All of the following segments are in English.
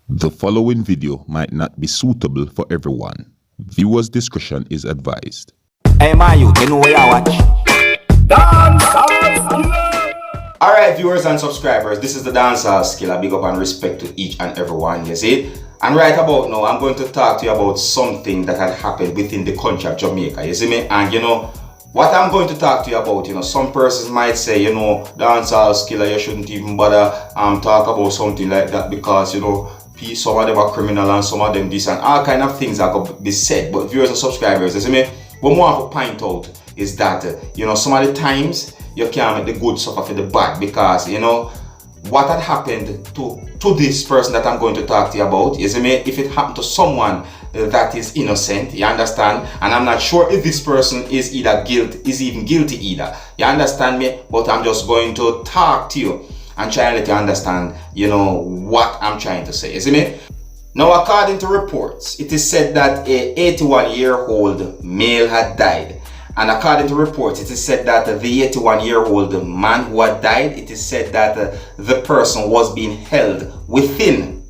The following video might not be suitable for everyone. Viewers' discretion is advised. Hey, my youth, you know where I watch? Dancehall. Alright, viewers and subscribers, this is the Dancehall Skilla. Big up and respect to each and everyone, you see? And right about now, I'm going to talk to you about something that had happened within the country of Jamaica, you see me? And you know, what I'm going to talk to you about, you know, some persons might say, you know, Dancehall Skilla, you shouldn't even bother talk about something like that because, you know, some of them are criminal and some of them this and all kind of things that could be said. But viewers and subscribers, you see me? What more I have to point out is that, you know, some of the times you can't make the good suffer for the bad because, you know, what had happened to this person that I'm going to talk to you about, you see me? If it happened to someone that is innocent, you understand? And I'm not sure if this person is even guilty either. You understand me? But I'm just going to talk to you and try and let you understand, you know, what I'm trying to say. You see me? Now, according to reports, it is said that a 81-year-old male had died. And according to reports, it is said that the 81-year-old man who had died, it is said that the person was being held within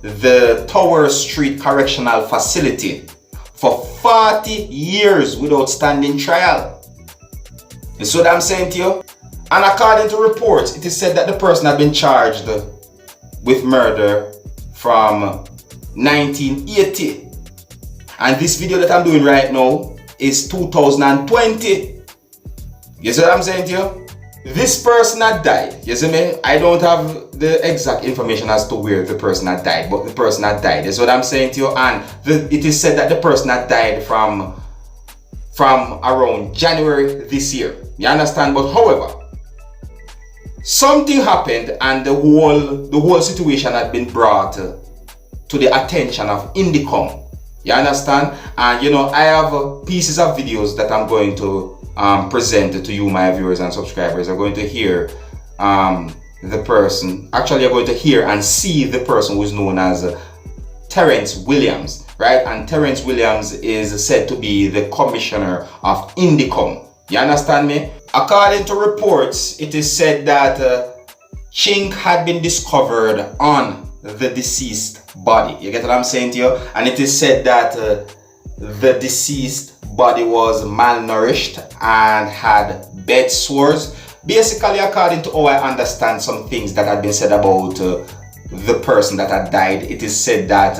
the Tower Street Correctional Facility for 40 years without standing trial. You see what I'm saying to you? And according to reports, it is said that the person had been charged with murder from 1980. And this video that I'm doing right now is 2020. You see what I'm saying to you? This person had died. You see me? I don't have the exact information as to where the person had died, but the person had died. You see what I'm saying to you? And it is said that the person had died from around January this year. You understand? But however, something happened and the whole situation had been brought to the attention of Indicom. You understand? And you know, I have pieces of videos that I'm going to present to you, my viewers and subscribers. You're going to hear the person. Actually, you're going to hear and see the person who is known as Terrence Williams, right? And Terrence Williams is said to be the commissioner of Indicom. You understand me? According to reports, it is said that chink had been discovered on the deceased body. You get what I'm saying to you? And it is said that the deceased body was malnourished and had bed sores. Basically, according to how I understand some things that had been said about the person that had died, it is said that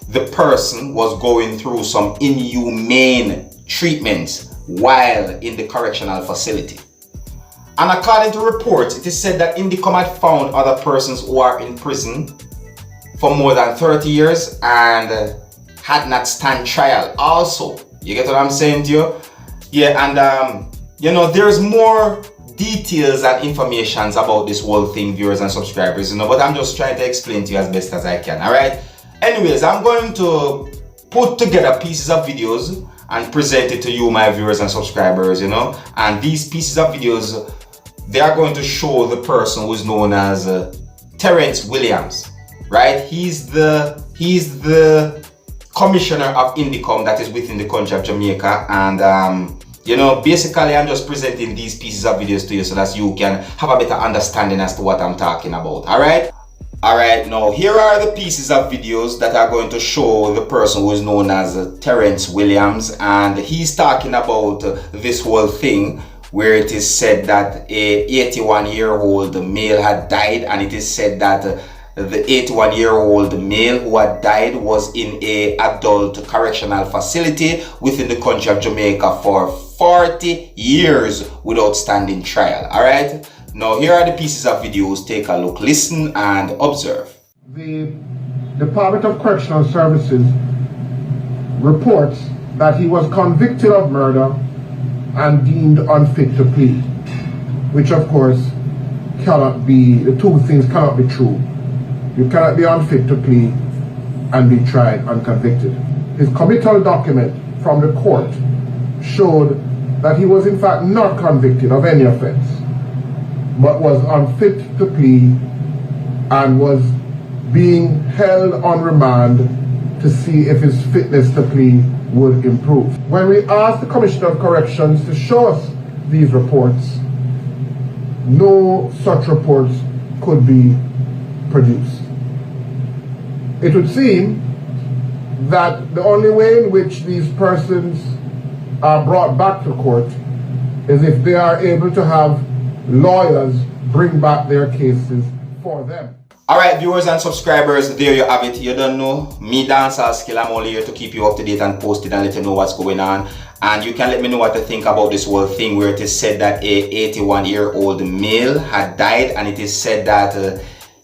the person was going through some inhumane treatments while in the correctional facility. And according to reports, it is said that Indicom had found other persons who are in prison for more than 30 years and had not stand trial also. You get what I'm saying to you? Yeah, and you know, there's more details and informations about this whole thing, viewers and subscribers, you know, but I'm just trying to explain to you as best as I can, alright? Anyways, I'm going to put together pieces of videos and present it to you, my viewers and subscribers, you know, and these pieces of videos, they are going to show the person who is known as Terrence Williams, right? He's the commissioner of Indicom that is within the country of Jamaica, and you know, basically I'm just presenting these pieces of videos to you so that you can have a better understanding as to what I'm talking about. Alright, now here are the pieces of videos that are going to show the person who is known as Terrence Williams, and he's talking about this whole thing where it is said that a 81-year-old male had died, and it is said that the 81-year-old male who had died was in a adult correctional facility within the country of Jamaica for 40 years without standing trial. Alright? Now here are the pieces of videos. Take a look, listen and observe. The Department of Correctional Services reports that he was convicted of murder and deemed unfit to plead, which of course cannot be, the two things cannot be true. You cannot be unfit to plead and be tried and convicted. His committal document from the court showed that he was in fact not convicted of any offense, but was unfit to plead and was being held on remand to see if his fitness to plead would improve. When we asked the Commissioner of Corrections to show us these reports, no such reports could be produced. it would seem that the only way in which these persons are brought back to court is if they are able to have lawyers bring back their cases for them. Alright, viewers and subscribers, there you have it. You don't know, me Dancehall Skilla, I'm only here to keep you up to date and posted and let you know what's going on. And you can let me know what you think about this whole thing where it is said that a 81-year-old male had died, and it is said that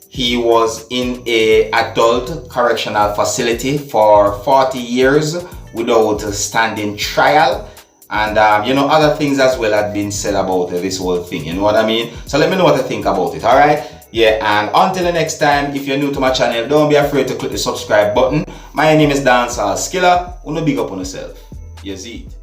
he was in a adult correctional facility for 40 years without standing trial. And you know, other things as well had been said about this whole thing, you know what I mean? So let me know what you think about it, alright? Yeah, and until the next time, if you're new to my channel, don't be afraid to click the subscribe button. My name is Dancehall Skilla. Big up on yourself. You see it.